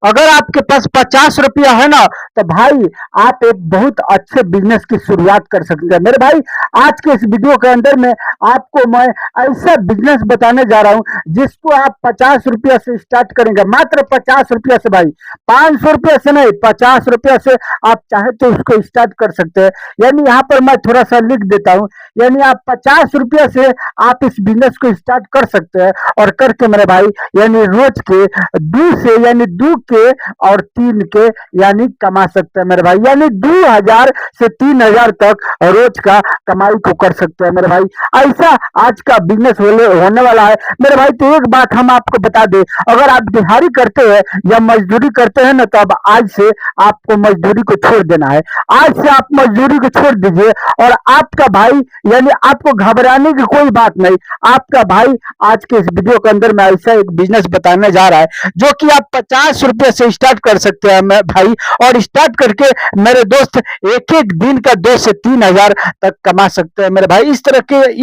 अगर आपके पास 50 रुपया है ना, तो भाई आप एक बहुत अच्छे बिजनेस की शुरुआत कर सकते हैं मेरे भाई। आज के इस वीडियो के अंदर में आपको मैं ऐसा बिजनेस बताने जा रहा हूं जिसको आप 50 रुपया से स्टार्ट करेंगे, मात्र 50 रुपया से भाई। 500 रुपया से नहीं, 50 रुपया से आप चाहे तो उसको स्टार्ट कर सकते हैं। यानी यहाँ पर मैं थोड़ा सा लिख देता हूँ, यानी आप 50 रुपया से आप इस बिजनेस को स्टार्ट कर सकते हैं। और करके मेरे भाई यानी रोज के दो से यानी दो के और तीन के यानी कमा सकते हैं मेरे भाई। यानी 2000 से 3000 तक रोज का कमाई को कर सकते हैं मेरे भाई। ऐसा आज का बिजनेस होने वाला है मेरे भाई। तो एक बात हम आपको बता दें, अगर आप दिहाड़ी करते हैं या मजदूरी करते हैं ना, तो अब आज से आपको मजदूरी को छोड़ देना है। आज से आप मजदूरी को छोड़ दीजिए और आपका भाई यानी आपको घबराने की कोई बात नहीं। आपका भाई आज के इस वीडियो के अंदर में ऐसा एक बिजनेस बताने जा रहा है जो कि आप 50 रुपए से स्टार्ट कर सकते हैं मैं भाई। और स्टार्ट करके मेरे दोस्त एक एक दिन का 2 से 3000 तक कमा सकते हैं मेरे भाई।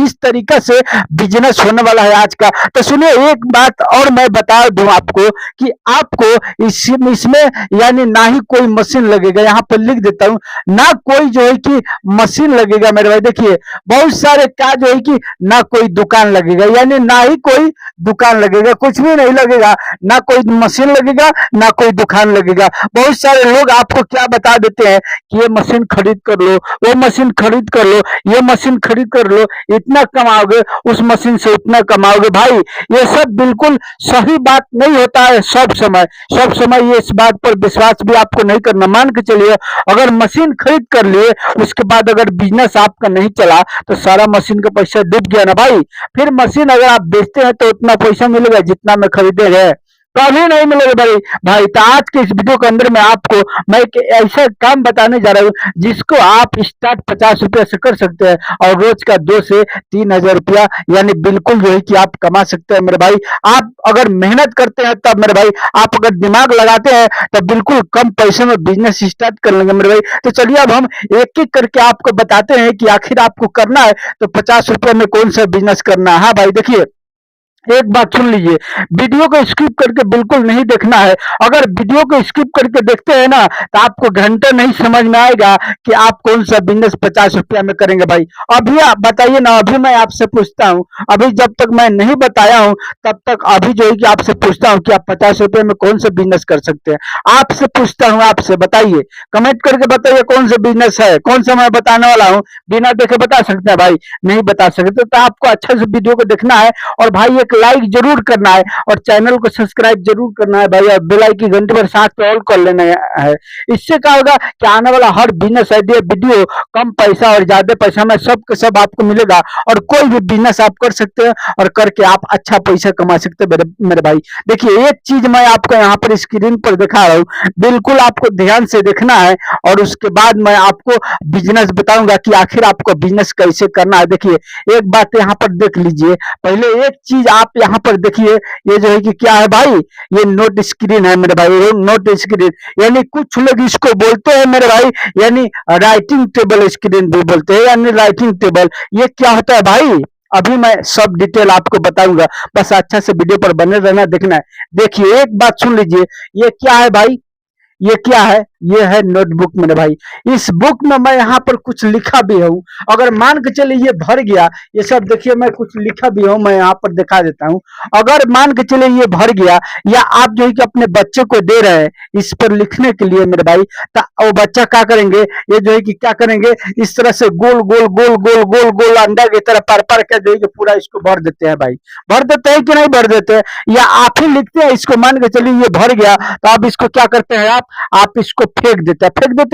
इस तरीका से बिजनेस होने वाला है आज का। तो सुनिए एक बात और मैं बता दूं आपको कि आपको इसमें यानी ना ही कोई मशीन लगेगा, यहाँ पर लिख देता हूं, ना कोई जो है कि मशीन लगेगा मेरे भाई। देखिए बहुत सारे क्या जो है कि ना कोई दुकान लगेगा, यानी ना ही कोई दुकान लगेगा, कुछ भी नहीं लगेगा, ना कोई मशीन लगेगा ना कोई दुकान लगेगा। बहुत सारे लोग आपको क्या बता देते हैं कि ये मशीन खरीद कर लो, वो मशीन खरीद कर लो, ये मशीन खरीद कर लो, इतना कमाओगे, उस मशीन से उतना कमाओगे। भाई ये सब बिल्कुल सही बात नहीं होता है। सब समय ये इस बात पर विश्वास भी आपको नहीं करना। मान के चलिए अगर मशीन खरीद कर लिए, उसके बाद अगर बिजनेस आपका नहीं चला तो सारा मशीन का पैसा डूब गया ना भाई। फिर मशीन अगर आप बेचते हैं तो उतना पैसा मिलेगा जितना में खरीदे गए, तो अभी नहीं मिलेगा भाई। भाई तो आज के इस वीडियो के अंदर में आपको मैं एक ऐसा काम बताने जा रहा हूँ जिसको आप स्टार्ट 50 रुपया से कर सकते हैं और रोज का 2 से 3000 रुपया यानी बिल्कुल जो है कि आप कमा सकते हैं मेरे भाई। आप अगर मेहनत करते हैं तब मेरे भाई, आप अगर दिमाग लगाते हैं तो बिल्कुल कम पैसे में बिजनेस स्टार्ट कर लेंगे मेरे भाई। तो चलिए अब हम एक एक करके आपको बताते हैं कि आखिर आपको करना है तो 50 रुपया में कौन सा बिजनेस करना है। हाँ भाई देखिए एक बात सुन लीजिए, वीडियो को स्किप करके बिल्कुल नहीं देखना है। अगर वीडियो को स्किप करके देखते हैं ना तो आपको घंटे नहीं समझ में आएगा कि आप कौन सा बिजनेस 50 रुपया में करेंगे भाई। अभी आप बताइए ना, अभी मैं आपसे पूछता हूँ, अभी जब तक मैं नहीं बताया हूँ तब तक अभी जो है कि आपसे पूछता हूँ कि आप 50 रुपये में कौन सा बिजनेस कर सकते हैं। आपसे पूछता हूँ, आपसे बताइए, कमेंट करके बताइए कौन सा बिजनेस है, कौन सा मैं बताने वाला हूँ। बिना देखे बता सकते हैं भाई? नहीं बता सकते तो आपको अच्छा से वीडियो को देखना है और भाई एक लाइक जरूर करना है और चैनल को सब्सक्राइब जरूर करना है भाई। और बेल आइकन की घंटे पर साथ पे ऑल कर लेना है। इससे क्या होगा कि आने वाला हर बिजनेस आइडिया वीडियो कम पैसा और ज्यादा पैसा में सब के सब आपको मिलेगा और कोई भी बिजनेस आप कर सकते हैं और करके आप अच्छा पैसा कमा सकते हैं मेरे भाई। देखिए एक चीज मैं आपको यहाँ पर स्क्रीन पर दिखा रहा हूँ, बिल्कुल आपको ध्यान से देखना है और उसके बाद मैं आपको बिजनेस बताऊंगा कि आखिर आपको बिजनेस कैसे करना है। देखिए एक बात यहाँ पर देख लीजिए, पहले एक चीज आप यहाँ पर देखिए, ये जो है कि क्या है भाई, ये नोट स्क्रीन है मेरे भाई। नोट स्क्रीन यानी कुछ लोग इसको बोलते हैं मेरे भाई यानी राइटिंग टेबल स्क्रीन भी बोलते हैं, यानी राइटिंग टेबल। ये क्या होता है भाई, अभी मैं सब डिटेल आपको बताऊंगा, बस अच्छा से वीडियो पर बने रहना, देखना है। देखिए एक बात सुन लीजिए, ये क्या है भाई, ये क्या है, ये है नोटबुक मेरे भाई। इस बुक में मैं यहाँ पर कुछ लिखा भी हूँ। अगर मान के चलिए ये भर गया, ये सब देखिए मैं कुछ लिखा भी हूँ, मैं यहाँ पर दिखा देता हूँ। अगर मान के चलिए ये भर गया या आप जो है कि अपने बच्चे को दे रहे हैं इस पर लिखने के लिए मेरे भाई, तो वो बच्चा क्या करेंगे, ये जो है कि क्या करेंगे, इस तरह से गोल गोल गोल गोल गोल गोल अंडा की तरह पर के जो है कि पूरा इसको भर देते हैं भाई। भर देते हैं कि नहीं भर देते हैं, या आप ही लिखते हैं इसको। मान के चलिए ये भर गया तो आप इसको क्या करते हैं, आप इसको फेंक देते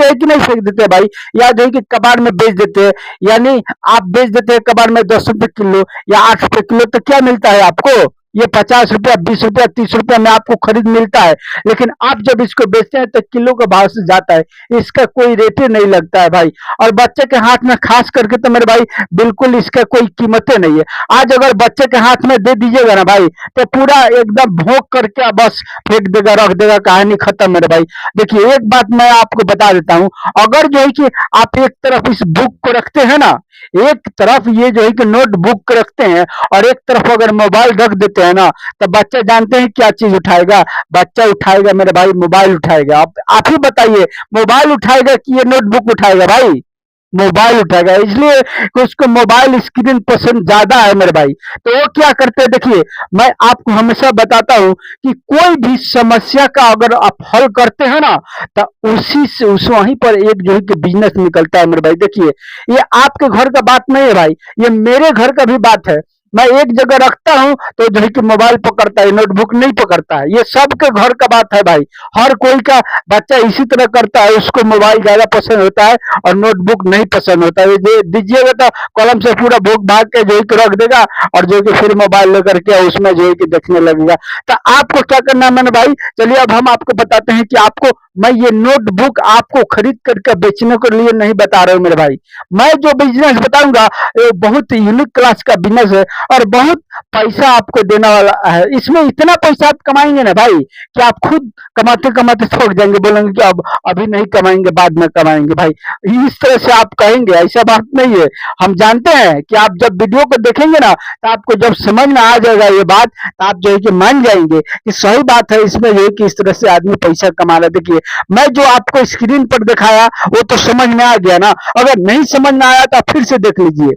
हैं कि नहीं फेंक देते हैं भाई, या जो है कि कबाड़ में बेच देते हैं। यानी आप बेच देते हैं कबाड़ में 10 रुपए किलो या 8 रुपए किलो, तो क्या मिलता है आपको, ये 50 रुपया 20 रुपया 30 रुपया में आपको खरीद मिलता है। लेकिन आप जब इसको बेचते हैं तो किलो के भाव से जाता है, इसका कोई रेट ही नहीं लगता है भाई। और बच्चे के हाथ में खास करके तो मेरे भाई बिल्कुल इसका कोई कीमत नहीं है। आज अगर बच्चे के हाथ में दे दीजिएगा ना भाई तो पूरा एकदम भोंक करके बस फेंक देगा, रख देगा, कहानी खत्म मेरे भाई। देखिए एक बात मैं आपको बता देता हूँ, अगर जो है कि आप एक तरफ इस बुक को रखते हैं ना, एक तरफ ये जो है कि नोटबुक रखते हैं और एक तरफ अगर मोबाइल रख देते देते हैं ना, तो बच्चा जानते हैं क्या चीज उठाएगा? बच्चा उठाएगा मेरे भाई मोबाइल उठाएगा। आप ही बताइए, मोबाइल उठाएगा कि ये नोटबुक उठाएगा भाई? मोबाइल उठाएगा, इसलिए कि उसको मोबाइल स्क्रीन पसंद ज्यादा है मेरे भाई। तो वो क्या करते हैं, देखिए मैं आपको हमेशा बताता हूं कि कोई भी समस्या का अगर आप हल करते हैं ना, तो उसी से उस वहीं पर एक जो है कि बिजनेस निकलता है मेरे भाई। देखिए ये आपके घर का बात नहीं है भाई, ये मेरे घर का भी बात है। मैं एक जगह रखता हूं तो जो है कि मोबाइल पकड़ता है, नोटबुक नहीं पकड़ता है। ये सबके घर का बात है भाई। हर कोई का बच्चा इसी तरह करता है, उसको मोबाइल ज्यादा पसंद होता है और नोटबुक नहीं पसंद होता है। ये दीजिएगा तो कलम से पूरा भूख भाग के जो है कि रख देगा और जो है कि फिर मोबाइल लेकर के उसमें जो है कि देखने लगेगा। तो आपको क्या करना है मेरे भाई, चलिए अब हम आपको बताते हैं कि आपको मैं ये नोटबुक आपको खरीद करके बेचने के लिए नहीं बता रहा हूँ मेरे भाई। मैं जो बिजनेस बताऊंगा ये बहुत यूनिक क्लास का बिजनेस है और बहुत पैसा आपको देने वाला है। इसमें इतना पैसा आप कमाएंगे ना भाई कि आप खुद कमाते कमाते थक जाएंगे, बोलेंगे कि अब अभी नहीं कमाएंगे, बाद में कमाएंगे भाई। इस तरह से आप कहेंगे, ऐसा बात नहीं है। हम जानते हैं कि आप जब वीडियो को देखेंगे ना, तो आपको जब समझ में आ जाएगा ये बात, तो आप जो है कि मान जाएंगे कि सही बात है, इसमें ये कि इस तरह से आदमी पैसा कमा रहा है। देखिए मैं जो आपको स्क्रीन पर दिखाया वो तो समझ में आ गया ना। अगर नहीं समझ में आया तो आप फिर से देख लीजिए,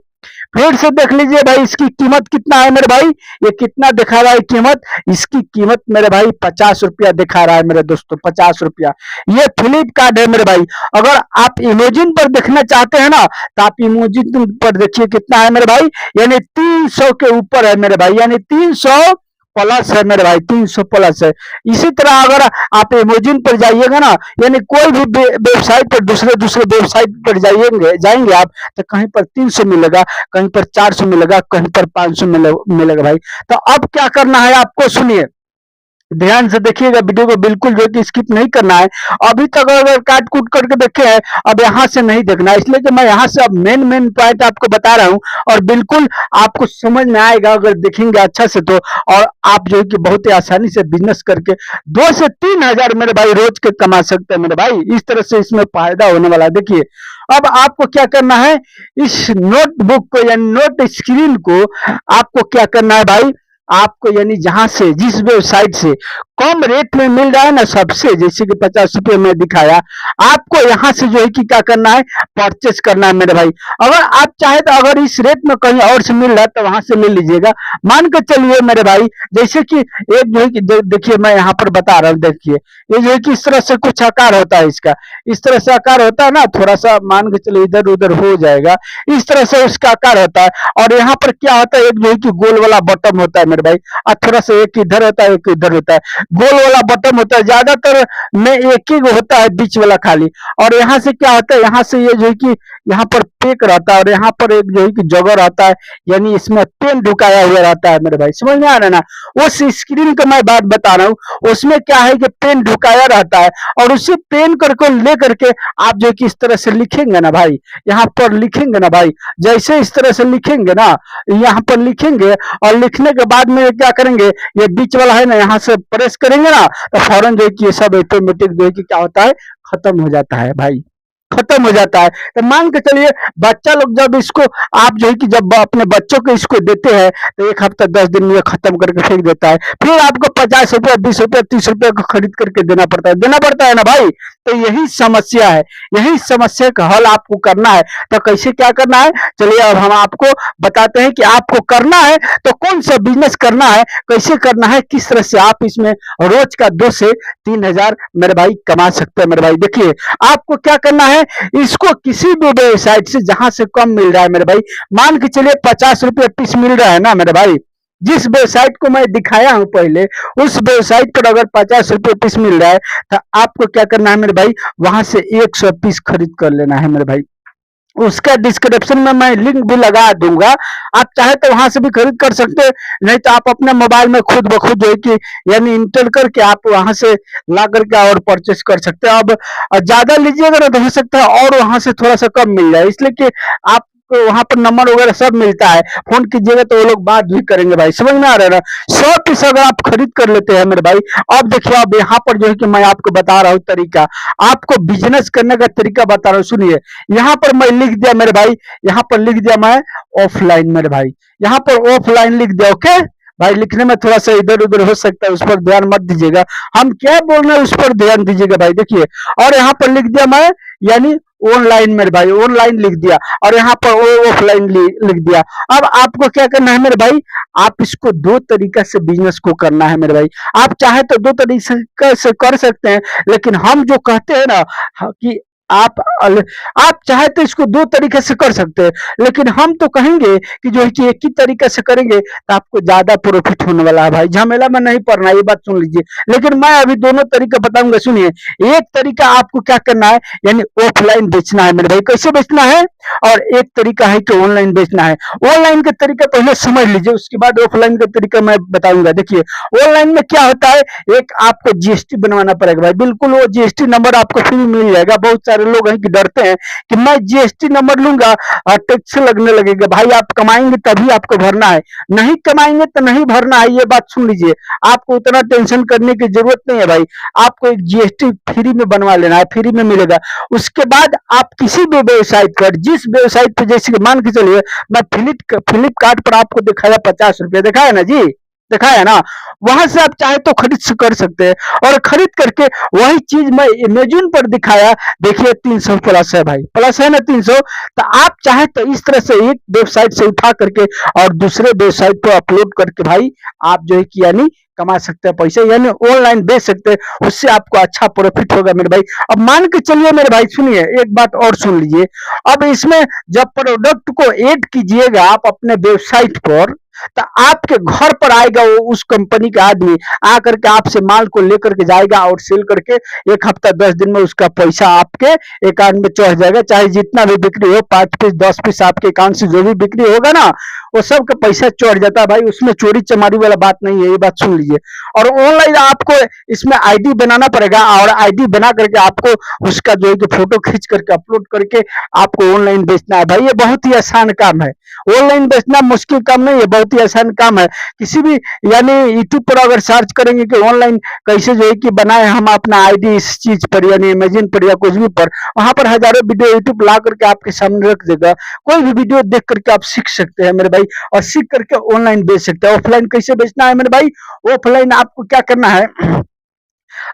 फिर से देख लीजिए भाई। इसकी कीमत कितना है मेरे भाई, ये कितना दिखा रहा है कीमत? इसकी कीमत मेरे भाई 50 रुपया दिखा रहा है मेरे दोस्तों, 50 रुपया। ये फ्लिपकार्ट है मेरे भाई। अगर आप इमोजिन पर देखना चाहते हैं ना, तो आप इमोजिन पर देखिए कितना है मेरे भाई, यानी 300 के ऊपर है मेरे भाई, यानी 300 प्लस है मेरे भाई, 300 प्लस है। इसी तरह अगर आप इमोजिन पर जाइएगा ना, यानी कोई भी वेबसाइट पर, दूसरे दूसरे वेबसाइट पर जाइएंगे जाएंगे आप, तो कहीं पर 300 मिलेगा, कहीं पर 400 मिलेगा, कहीं पर 500 मिलेगा भाई। तो अब क्या करना है आपको, सुनिए ध्यान से देखिएगा वीडियो को, बिल्कुल जो है कि स्किप नहीं करना है। अभी तक अगर काट कूट करके देखे हैं, अब यहाँ से नहीं देखना है, इसलिए कि मैं यहाँ से अब मेन मेन पॉइंट आपको बता रहा हूँ और बिल्कुल आपको समझ में आएगा अगर देखेंगे अच्छा से तो। और आप जो है कि बहुत ही आसानी से बिजनेस करके 2 से 3 हजार मेरे भाई रोज के कमा सकते हैं मेरे भाई। इस तरह से इसमें फायदा होने वाला है। देखिए अब आपको क्या करना है, इस नोटबुक को या नोट स्क्रीन को आपको क्या करना है भाई, आपको यानी जहां से, जिस वेबसाइट से कम रेट में मिल रहा है ना सबसे, जैसे कि 50 रुपये में दिखाया, आपको यहां से जो है कि क्या करना है, परचेस करना है मेरे भाई। अगर आप चाहे तो अगर इस रेट में कहीं और से मिल रहा है तो वहां से ले लीजिएगा। मान के चलिए मेरे भाई, जैसे कि एक जो है कि देखिए मैं यहाँ पर बता रहा हूँ, देखिए ये जो है कि इस तरह से कुछ आकार होता है इसका, इस तरह से आकार होता है ना, थोड़ा सा मान के चलिए इधर उधर हो जाएगा, इस तरह से उसका आकार होता है। और यहाँ पर क्या होता है, एक जो है कि गोल वाला बटन होता है मेरे भाई, और थोड़ा सा एक इधर होता है एक इधर होता है, गोल वाला बटन होता है, ज्यादातर में एक ही होता है बीच वाला खाली। और यहाँ से क्या होता है, यहाँ से ये जो है कि यहाँ पर पेक रहता है और यहाँ पर एक जो है कि जगह रहता है, यानी इसमें पेन ढुकाया हुआ रहता है मेरे भाई, समझ में आ रहा है ना। उस स्क्रीन का मैं बात बता रहा हूँ, उसमें क्या है कि पेन ढुकाया रहता है और उसी पेन करके ले करके आप जो है कि इस तरह से लिखेंगे ना भाई, यहाँ पर लिखेंगे ना भाई, जैसे इस तरह से लिखेंगे ना, यहाँ पर लिखेंगे और लिखने के बाद में क्या करेंगे, ये बीच वाला है ना, यहाँ से प्रेस करेंगे ना, तो फौरन जो है कि ये सब ऑटोमेटिक जो है कि क्या होता है, खत्म हो जाता है भाई, खत्म हो जाता है। तो मान के चलिए बच्चा लोग जब इसको, आप जो है कि जब अपने बच्चों को इसको देते हैं तो 1 हफ्ता 10 दिन में खत्म करके फेंक देता है, फिर आपको 50 रुपया 20 रुपया 30 रुपया को खरीद करके देना पड़ता है ना भाई। तो यही समस्या है, यही समस्या का हल आपको करना है। तो कैसे क्या करना है, चलिए अब हम आपको बताते हैं कि आपको करना है तो कौन सा बिजनेस करना है, कैसे करना है, किस तरह से आप इसमें रोज का 2 से 3 हजार मेरे भाई कमा सकते हैं मेरे भाई। देखिए आपको क्या करना है, इसको किसी भी वेबसाइट से जहां से कम मिल रहा है मेरे भाई, मान के चलिए 50 रुपये पीस मिल रहा है ना मेरे भाई, जिस वेबसाइट को मैं दिखाया हूं पहले, उस वेबसाइट पर अगर 50 रुपये पीस मिल रहा है, तो आपको क्या करना है मेरे भाई, वहां से 100 पीस खरीद कर लेना है मेरे भाई। उसका डिस्क्रिप्शन में मैं लिंक भी लगा दूंगा, आप चाहे तो वहां से भी खरीद कर सकते हैं, नहीं तो आप अपने मोबाइल में खुद ब खुद जो है कि यानी इंटर करके आप वहां से ला करके और परचेस कर सकते हैं। अब ज्यादा लीजिएगा ना तो हो सकता है और वहां से थोड़ा सा कम मिल जाए, इसलिए कि आप वहां पर नंबर वगैरह सब मिलता है, फोन कीजिएगा तो वो लोग बात भी करेंगे भाई, समझ में आ रहा है ना। 100 पीस अगर आप खरीद कर लेते हैं मेरे भाई, अब देखिए अब यहाँ पर जो है कि मैं आपको बता रहा हूँ तरीका, आपको बिजनेस करने का तरीका बता रहा हूँ, सुनिए। यहाँ पर मैं लिख दिया मेरे भाई, यहाँ पर लिख दिया मैं ऑफलाइन मेरे भाई, यहाँ पर ऑफलाइन लिख दिया, ओके। भाई लिखने में थोड़ा सा इधर उधर हो सकता है, उस पर ध्यान मत दीजिएगा। हम क्या बोल रहे हैं उस पर ध्यान दीजिएगा भाई। देखिए, और यहाँ पर लिख दिया मैं, यानी ऑनलाइन मेरे भाई, ऑनलाइन लिख दिया, और यहाँ पर ऑफलाइन लिख दिया। अब आपको क्या करना है मेरे भाई, आप इसको दो तरीका से बिजनेस को करना है मेरे भाई। आप चाहे तो दो तरीके से कर सकते हैं, लेकिन हम जो कहते हैं ना, कि आप आप चाहे तो इसको दो तरीके से कर सकते हैं, लेकिन हम तो कहेंगे कि जो है कि एक ही तरीके से करेंगे तो आपको ज्यादा प्रॉफिट होने वाला है भाई। झमेला में नहीं पड़ना, ये बात सुन लीजिए। लेकिन मैं अभी दोनों तरीका बताऊंगा, सुनिए। एक तरीका आपको क्या करना है, यानी ऑफलाइन बेचना है मेरे भाई। कैसे बेचना है? और एक तरीका है कि ऑनलाइन बेचना है। ऑनलाइन का तरीका पहले समझ लीजिए, उसके बाद ऑफलाइन का तरीका मैं बताऊंगा। देखिए, ऑनलाइन में क्या होता है, एक आपको जीएसटी बनवाना पड़ेगा भाई। बिल्कुल वो जीएसटी नंबर आपको फ्री मिल जाएगा। बहुत सारे लोग हैं कि डरते हैं कि मैं जीएसटी नंबर लूंगा और टैक्स लगने लगेगा। भाई आप कमाएंगे तभी आपको भरना है, नहीं कमाएंगे तो नहीं भरना है। ये बात सुन लीजिए, आपको उतना टेंशन करने की जरूरत नहीं है भाई। आपको एक जीएसटी फ्री में बनवा लेना है, फ्री में मिलेगा। उसके बाद आप किसी भी वेबसाइट पर, जिस वेबसाइट पर, जैसे मान के चलिए मैं फ्लिपकार्ट पर आपको दिखाया 50 रुपये, दिखाया ना जी, दिखाया ना, वहां से आप चाहे तो खरीद कर सकते हैं। और खरीद करके वही चीज मैं अमेजन पर दिखाया, देखिए 300 प्लस है भाई, प्लस है ना 300। तो आप चाहे तो इस तरह से एक वेबसाइट से उठा करके और दूसरे वेबसाइट पर अपलोड करके भाई आप जो है कि यानी कमा सकते हैं पैसे, यानी ऑनलाइन बेच सकते हैं। उससे आपको अच्छा प्रॉफिट होगा मेरे भाई। अब मान के चलिए मेरे भाई, सुनिए एक बात और सुन लीजिए। अब इसमें जब प्रोडक्ट को ऐड कीजिएगा आप अपने वेबसाइट पर, तो आपके घर पर आएगा वो उस कंपनी का आदमी, आकर के आपसे माल को लेकर के जाएगा और सेल करके 1 हफ्ता 10 दिन में उसका पैसा आपके अकाउंट में चढ़ जाएगा। चाहे जितना भी बिक्री हो, 5 पीस 10 पीस आपके अकाउंट से जो भी बिक्री होगा ना, वो सब का पैसा चढ़ जाता है भाई। उसमें चोरी चमारी वाला बात नहीं है, ये बात सुन लीजिए। और ऑनलाइन आपको इसमें आईडी बनाना पड़ेगा, और आईडी बना करके आपको उसका जो है कि फोटो खींच करके अपलोड करके आपको ऑनलाइन बेचना है भाई। ये बहुत ही आसान काम है, ऑनलाइन बेचना मुश्किल काम नहीं है, बहुत ही आसान काम है। किसी भी यानी यूट्यूब पर अगर सर्च करेंगे कि ऑनलाइन कैसे जो है कि बनाए हम अपना आईडी इस चीज पर, यानी अमेजन पर या कुछ भी पर, वहां पर हजारों वीडियो यूट्यूब ला करके आपके सामने रख देगा। कोई भी वीडियो देख करके आप सीख सकते हैं मेरे भाई, और सीख करके ऑनलाइन बेच सकते हैं। ऑफलाइन कैसे बेचना है मेरे भाई, ऑफलाइन आपको क्या करना है,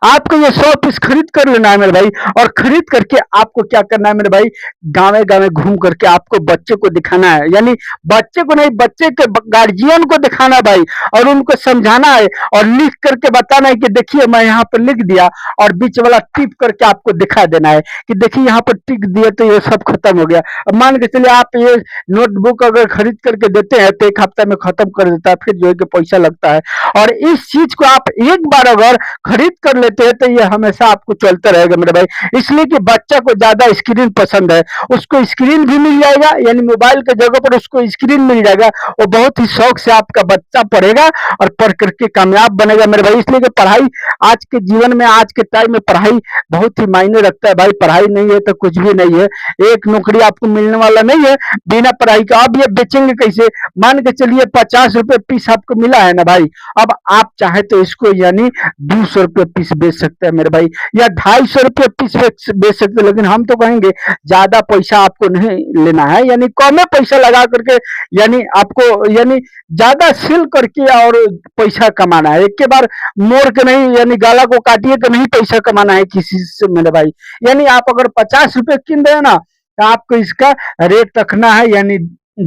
आपको ये 100 पीस खरीद कर लेना है मेरे भाई। और खरीद करके आपको क्या करना है मेरे भाई, गाँव गाँव घूम करके आपको बच्चे को दिखाना है, यानी बच्चे को नहीं, बच्चे के गार्जियन को दिखाना है भाई, और उनको समझाना है और लिख करके बताना है कि देखिए मैं यहाँ पर लिख दिया, और बीच वाला टिप करके आपको दिखा देना है कि देखिए यहाँ पर टिक दिया तो ये सब खत्म हो गया। अब मान के चलिए आप ये नोटबुक अगर खरीद करके देते हैं तो 1 हफ्ता में खत्म कर देता है, फिर जो है कि पैसा लगता है। और इस चीज को आप एक बार अगर खरीद कर लेते हैं तो ये हमेशा आपको चलता रहेगा मेरे भाई। इसलिए कि बच्चा को ज्यादा स्क्रीन पसंद है, उसको स्क्रीन भी मिल जाएगा, यानी मोबाइल के जगह पर उसको स्क्रीन मिल जाएगा। वो बहुत ही शौक से आपका बच्चा पढ़ेगा और पढ़ करके कामयाब बनेगा मेरे भाई। इसलिए कि पढ़ाई आज के जीवन में, आज के टाइम में पढ़ाई बहुत ही मायने रखता है भाई। पढ़ाई नहीं है तो कुछ भी नहीं है, एक नौकरी आपको मिलने वाला नहीं है बिना पढ़ाई का। अब ये बेचेंगे कैसे, मान के चलिए 50 रुपए पीस आपको मिला है ना भाई, अब आप चाहे तो इसको यानी 200 रुपए पीस बेच सकते हैं मेरे भाई, या 250 रुपए पीस बेच सकते हैं। लेकिन हम तो कहेंगे ज्यादा पैसा आपको नहीं लेना है, यानी कम पैसा लगा करके, यानी आपको यानी ज्यादा सेल करके और पैसा कमाना है। एक के बार मोड़ के नहीं, यानी गाला को काटिए तो नहीं पैसा कमाना है किसी से मेरे भाई। यानी आप अगर 50 रुपए किन रहे हैं ना, तो आपको इसका रेट रखना है, यानी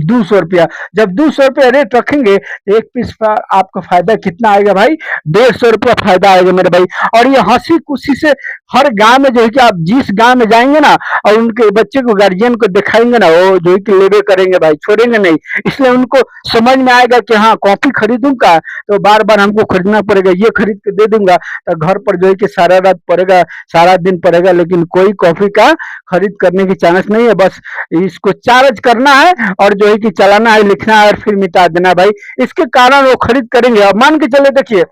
200 रुपया। जब 200 रुपया रेट रखेंगे तो एक पीस पर आपका फायदा कितना आएगा भाई, 150 रुपया फायदा आएगा मेरे भाई। और ये हंसी खुशी से हर गांव में जो है कि आप जिस गांव में जाएंगे ना और उनके बच्चे को गार्जियन को दिखाएंगे ना, वो जो है कि लेवे करेंगे भाई, छोड़ेंगे नहीं। इसलिए उनको समझ में आएगा कि हाँ कॉफी खरीदूंगा तो बार बार हमको खरीदना पड़ेगा, ये खरीद के दे दूंगा तो घर पर जो है कि सारा रात पड़ेगा, सारा दिन पड़ेगा, लेकिन कोई कॉफी का खरीद करने की चांस नहीं है। बस इसको चार्ज करना है और जो है कि चलाना है, लिखना है और फिर मिटा देना भाई। इसके कारण वो खरीद करेंगे। अब मान के चले, देखिए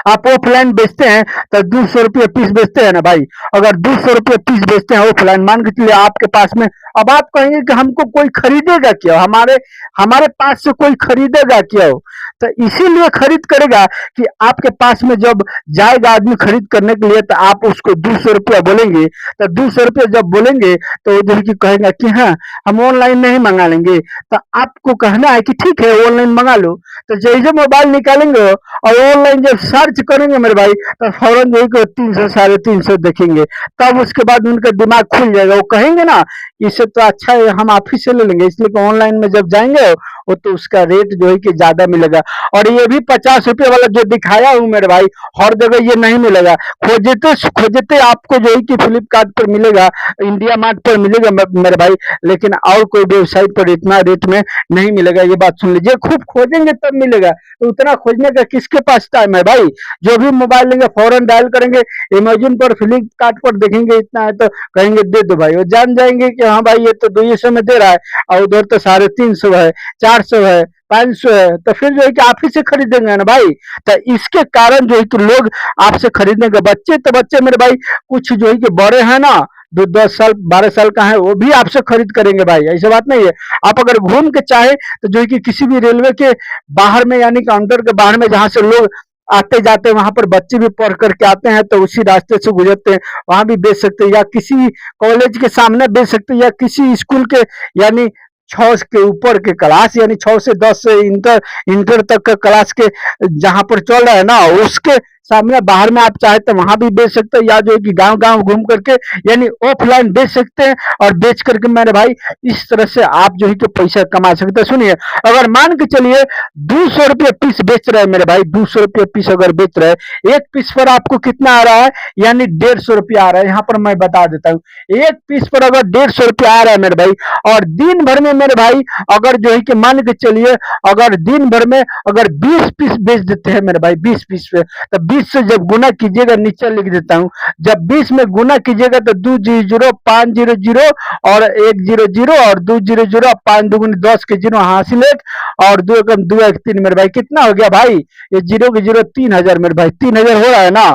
आप ऑफलाइन बेचते हैं तो 200 रुपये पीस बेचते हैं ना भाई, अगर 200 रुपये पीस बेचते हैं ऑफलाइन, मान के चलिए आपके पास में अब आप कहेंगे कि हमको कोई खरीदेगा क्यों, हमारे हमारे पास से कोई खरीदेगा क्यों। तो इसीलिए खरीद करेगा कि आपके पास में जब जाएगा आदमी खरीद करने के लिए, तो आप उसको 200 रुपया बोलेंगे, तो 200 रुपया जब बोलेंगे तो वो जो है कि कहेगा कि हाँ हम ऑनलाइन नहीं मंगा लेंगे। तो आपको कहना है कि ठीक है ऑनलाइन मंगा लो। तो जैसे मोबाइल निकालेंगे और ऑनलाइन जब सर्च करेंगे मेरे भाई, तो फौरन जो है कि 300 350 देखेंगे। तब उसके बाद उनका दिमाग खुल जाएगा, वो कहेंगे ना इससे तो अच्छा है हम आप ही से ले लेंगे। इसलिए ऑनलाइन में जब जाएंगे वो तो उसका रेट जो है कि ज्यादा मिलेगा। और ये भी 50 रुपये वाला जो दिखाया हूँ मेरे भाई, हर जगह ये नहीं मिलेगा। खोजते खोजते आपको जो है कि फ्लिपकार्ट पर मिलेगा, इंडिया मार्ट पर मिलेगा मेरे भाई, लेकिन और कोई वेबसाइट पर इतना रेट में नहीं मिलेगा। ये बात सुन लीजिए, खूब खोजेंगे तब मिलेगा। तो उतना खोजने का किसके पास टाइम है भाई। जो भी मोबाइल लेंगे फौरन डायल करेंगे, अमेजन पर फ्लिपकार्ट पर देखेंगे इतना है तो कहेंगे दे दो भाई। वो जान जाएंगे कि हाँ भाई ये तो 200 में दे रहा है, और उधर तो 350 है, 400 है, 500 है, तो फिर जो है कि आप ही से खरीदेंगे ना भाई। तो इसके कारण जो है कि लोग आपसे खरीदेंगे। बच्चे तो बच्चे मेरे भाई, कुछ जो है कि बड़े हैं ना, जो 10 साल 12 साल का है, वो भी आपसे खरीद करेंगे भाई, ऐसी बात नहीं है। आप अगर घूम के चाहे तो जो है कि किसी भी रेलवे के बाहर में, यानी काउंटर के बाहर में जहां से लोग आते जाते हैं, वहां पर बच्चे भी पढ़ करके आते हैं, तो उसी रास्ते से गुजरते हैं, वहां भी बेच सकते हैं, या किसी कॉलेज के सामने बेच सकते हैं, या किसी स्कूल के, यानी 6 के ऊपर के क्लास, यानी 6 से 10 से इंटर इंटर तक का क्लास के जहां पर चल रहा है ना, उसके सामने बाहर में आप चाहे तो वहां भी बेच सकते हैं, या जो है कि गांव गांव घूम करके यानी ऑफलाइन बेच सकते हैं। और बेच करके मेरे भाई इस तरह से आप जो है कि पैसा कमा सकते हैं। सुनिए, अगर मान के चलिए 200 रुपये पीस बेच रहे हैं मेरे भाई, 200 रुपये पीस अगर बेच रहे हैं, एक पीस पर आपको कितना आ रहा है, यानी 150 रुपया आ रहा है। यहाँ पर मैं बता देता हूँ, एक पीस पर अगर 150 रुपया आ रहा है मेरे भाई, और दिन भर में मेरे भाई अगर जो है कि मान के चलिए, अगर दिन भर में अगर 20 पीस बेच देते हैं मेरे भाई, 20 पीस पे, तो 20 से जब गुना कीजिएगा, नीचे लिख देता हूं, जब 20 में गुना कीजिएगा तो 2 0 0 5 0 0 और 1 0 0 और 2 0 0, 5 दूनी 10 के जीरो हासिल 1, और 2 एकम 2 1 3 मेरे भाई, कितना हो गया भाई, ये जीरो के जीरो 3000 मेरे भाई, 3000 हो रहा है ना,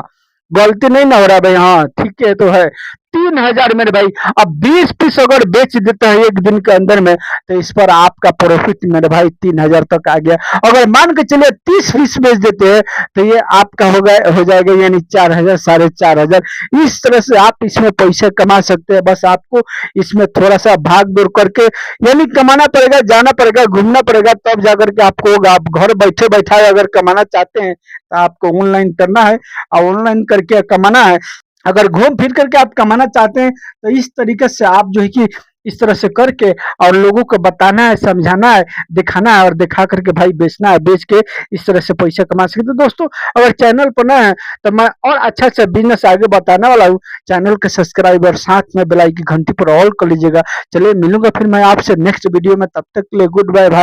गलती नहीं ना हो रहा भाई, हाँ ठीक है तो है 3000 मेरे भाई। अब 20 पीस अगर बेच देता है एक दिन के अंदर में, तो इस पर आपका प्रॉफिट मेरे भाई 3000 तक आ गया। अगर मान के चलिए 30 पीस बेच देते हैं, तो ये आपका हो जाएगा यानी 4000, 4500। इस तरह से आप इसमें पैसे कमा सकते हैं। बस आपको इसमें थोड़ा सा भाग दौड़ करके यानी कमाना पड़ेगा, जाना पड़ेगा, घूमना पड़ेगा, तब जाकर के आपको होगा। आप घर बैठे बैठा अगर कमाना चाहते हैं तो आपको ऑनलाइन करना है, और ऑनलाइन करके कमाना है। अगर घूम फिर करके आप कमाना चाहते हैं तो इस तरीके से आप जो है कि इस तरह से करके और लोगों को बताना है, समझाना है, दिखाना है, और दिखा करके भाई बेचना है, बेच के इस तरह से पैसा कमा सकते हैं। दोस्तों, अगर चैनल पर नए हैं तो मैं और अच्छा अच्छा बिजनेस आगे बताने वाला हूँ। चैनल के सब्सक्राइब और साथ में बेल आइकन की घंटी पर ऑल कर लीजिएगा। चलिए मिलूंगा फिर मैं आपसे नेक्स्ट वीडियो में, तब तक के लिए गुड बाय भाई।